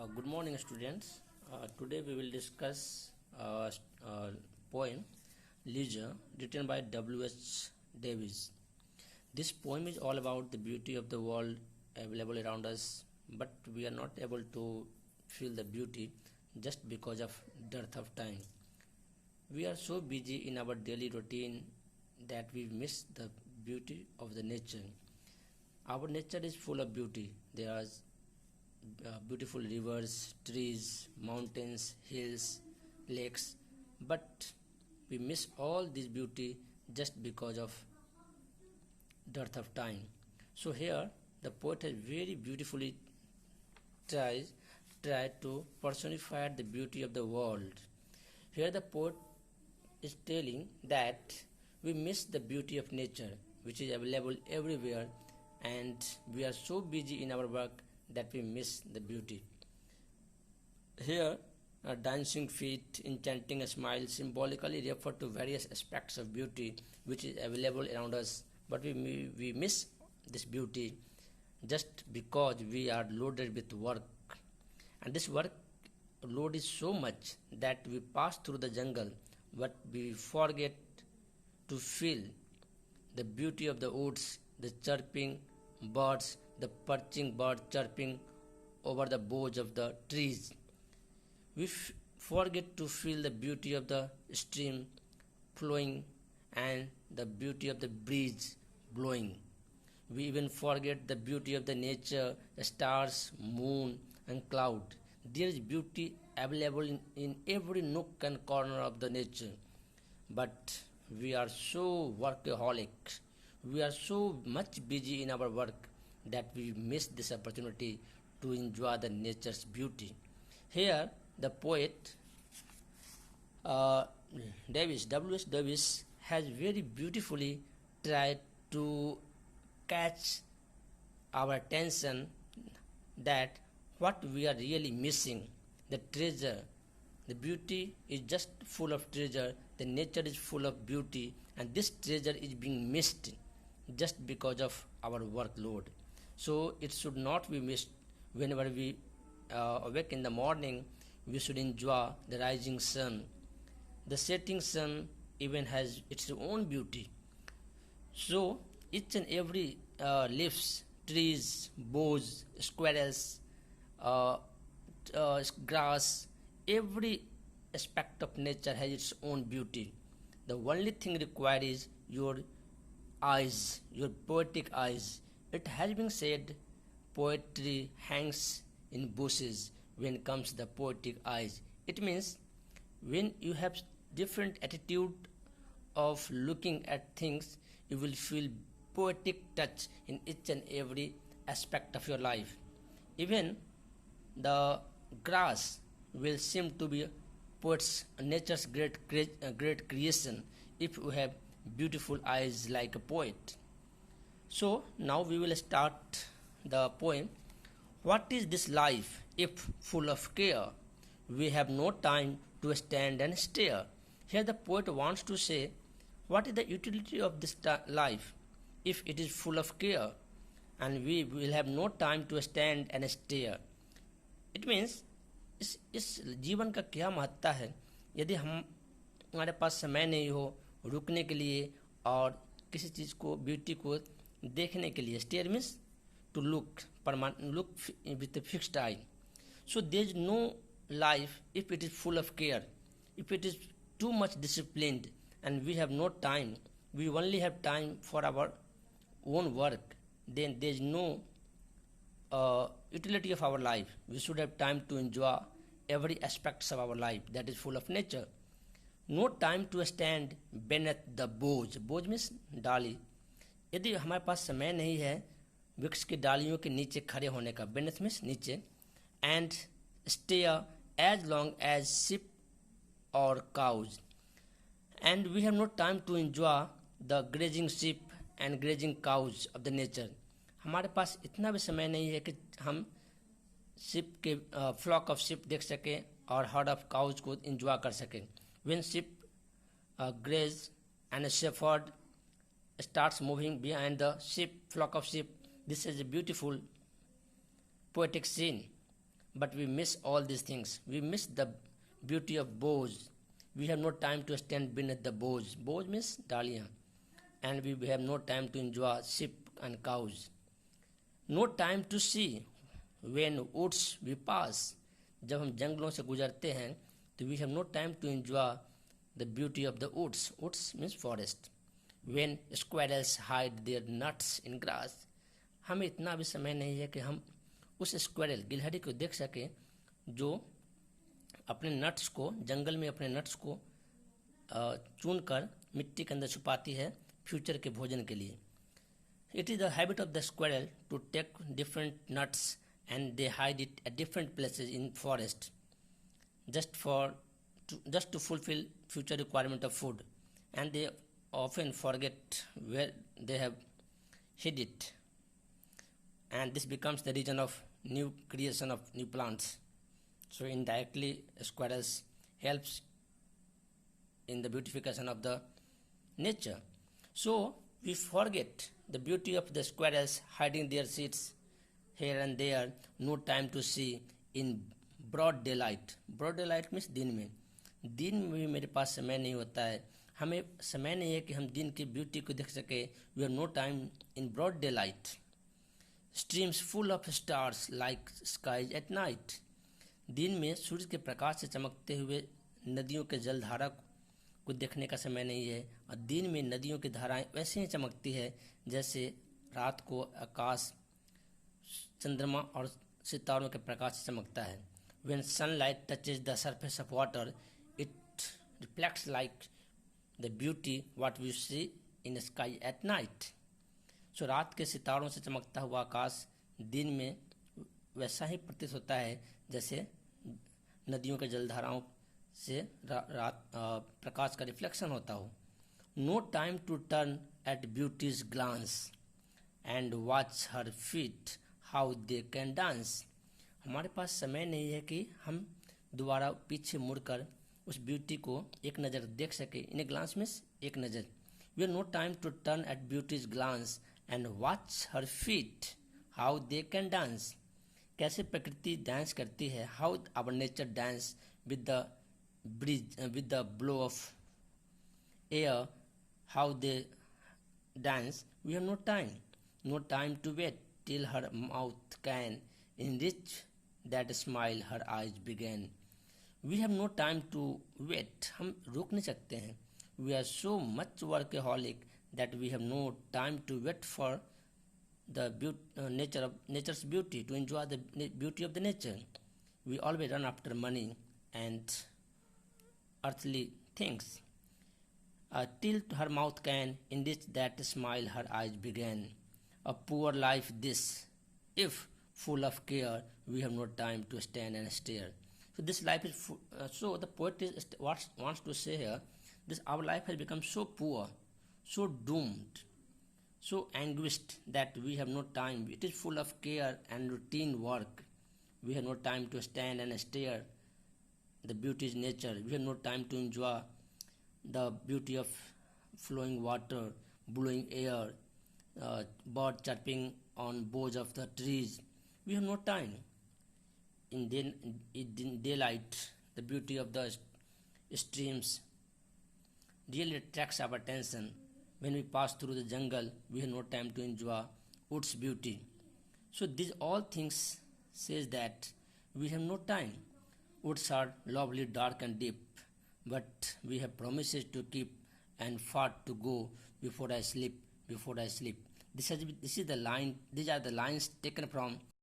Good morning, students. Today we will discuss poem Leisure, written by W.H. Davies. This poem is all about the beauty of the world available around us, but we are not able to feel the beauty just because of dearth of time. We are so busy in our daily routine that we miss the beauty of the nature. Our nature is full of beauty. There are beautiful rivers, trees, mountains, hills, lakes, but we miss all this beauty just because of dearth of time. So here the poet has very beautifully tried to personify the beauty of the world. Here the poet is telling that we miss the beauty of nature which is available everywhere, and we are so busy in our work that we miss the beauty. Here, a dancing feet, enchanting a smile symbolically refer to various aspects of beauty which is available around us, but we miss this beauty just because we are loaded with work. And this work load is so much that we pass through the jungle, but we forget to feel the beauty of the woods, the chirping birds, the perching bird chirping over the boughs of the trees. We forget to feel the beauty of the stream flowing and the beauty of the breeze blowing. We even forget the beauty of the nature, the stars, moon, and cloud. There is beauty available in every nook and corner of the nature, but we are so workaholic. We are so much busy in our work that we miss this opportunity to enjoy the nature's beauty. Here, the poet W.S. Davis has very beautifully tried to catch our attention that what we are really missing, the treasure. The beauty is just full of treasure, the nature is full of beauty, and this treasure is being missed just because of our workload. So it should not be missed. Whenever we awake in the morning, we should enjoy the rising sun. The setting sun even has its own beauty. So each and every leaves, trees, boughs, squirrels, uh, grass, every aspect of nature has its own beauty. The only thing required is your eyes, your poetic eyes. It has been said, poetry hangs in bushes when comes the poetic eyes. It means when you have different attitude of looking at things, you will feel poetic touch in each and every aspect of your life. Even the grass will seem to be nature's great creation if you have beautiful eyes like a poet. So now we will start the poem. What is this life if full of care? We have no time to stand and stare. Here the poet wants to say, what is the utility of this life if it is full of care, and we will have no time to stand and stare? It means इस जीवन का क्या महत्ता है यदि हमारे पास समय नहीं हो रुकने के लिए और किसी चीज़ को ब्यूटी को देखने के लिए. Stare means to look with a fixed eye. So there is no life if it is full of care. If it is too much disciplined and we have no time, we only have time for our own work, then there is no utility of our life. We should have time to enjoy every aspects of our life that is full of nature. No time to stand beneath the boughs. Boughs means डाली. यदि हमारे पास समय नहीं है वृक्ष की डालियों के नीचे खड़े होने का, beneath means नीचे, and stare as long as sheep or cows, and we have no time to enjoy the grazing sheep and grazing cows of the nature. हमारे पास इतना भी समय नहीं है कि हम शिप के फ्लॉक ऑफ शिप देख सकें और हर्ड ऑफ काउज को इंजॉय कर सकें. When sheep graze and a shepherd starts moving behind the flock of sheep, this is a beautiful poetic scene. but we miss all these things. We miss the beauty of boughs. We have no time to stand beneath the boughs. Boughs means dahlia. And we have no time to enjoy sheep and cows. No time to see when woods we pass. जब हम जंगलों से गुजरते हैं तो we have no time to enjoy the beauty of the woods. Woods means forest. When squirrels hide their nuts in grass. हमें इतना भी समय नहीं है कि हम उस स्क्वायरल गिलहरी को देख सकें जो अपने नट्स को जंगल में अपने नट्स को चुन कर मिट्टी के अंदर छुपाती है फ्यूचर के भोजन के लिए. It is the habit of the squirrel to take different nuts and they hide it at different places in forest just to fulfill future requirement of food, and they often forget where they have hid it, and this becomes the reason of new creation of new plants. So indirectly squirrels helps in the beautification of the nature. So we forget the beauty of the squirrels hiding their seeds here and there, no time to see in broad daylight. Broad daylight means दिन में भी मेरे पास समय नहीं होता है. हमें समय नहीं है कि हम दिन की ब्यूटी को देख सके. We have no time in broad daylight. Streams full of stars like skies at night. दिन में सूर्य के प्रकाश से चमकते हुए नदियों के जलधारा को देखने का समय नहीं है, और दिन में नदियों की धाराएं वैसे ही चमकती है जैसे रात को आकाश चंद्रमा और सितारों के प्रकाश से चमकता है. When sunlight touches the surface of water, it reflects like the beauty what we see in the sky at night. So रात के सितारों से चमकता हुआ आकाश दिन में वैसा ही प्रतीत होता है जैसे नदियों के जलधाराओं से रात प्रकाश का रिफ्लेक्शन होता हो. No time to turn at beauty's glance and watch her feet how they can dance. हमारे पास समय नहीं है कि हम दोबारा पीछे मुड़कर उस ब्यूटी को एक नज़र देख सके. इन ए ग्लांस मीन्स एक नज़र. We have no time to turn at beauty's glance and watch her feet how they can dance. कैसे प्रकृति डांस करती है. How our nature dance with the breeze with the blow of air. How they dance. We have no time to wait till her mouth can enrich that smile her eyes began. We have no time to wait. हम रुक नहीं सकते हैं. We are so much workaholic that we have no time to wait for the nature's beauty, to enjoy the beauty of the nature. We always run after money and earthly things. Till her mouth can enrich that smile her eyes began. A poor life this, if full of care, we have no time to stand and stare. So this life is so the poet is wants to say here, this our life has become so poor, so doomed, so anguished that we have no time. It is full of care and routine work. We have no time to stand and stare the beauty is nature. We have no time to enjoy the beauty of flowing water, blowing air, bird chirping on boughs of the trees. We have no time. In daylight, the beauty of the streams really attracts our attention. When we pass through the jungle, we have no time to enjoy woods beauty. So these all things says that we have no time. Woods are lovely, dark and deep, but we have promises to keep and far to go before I sleep. This is the line. These are the lines taken from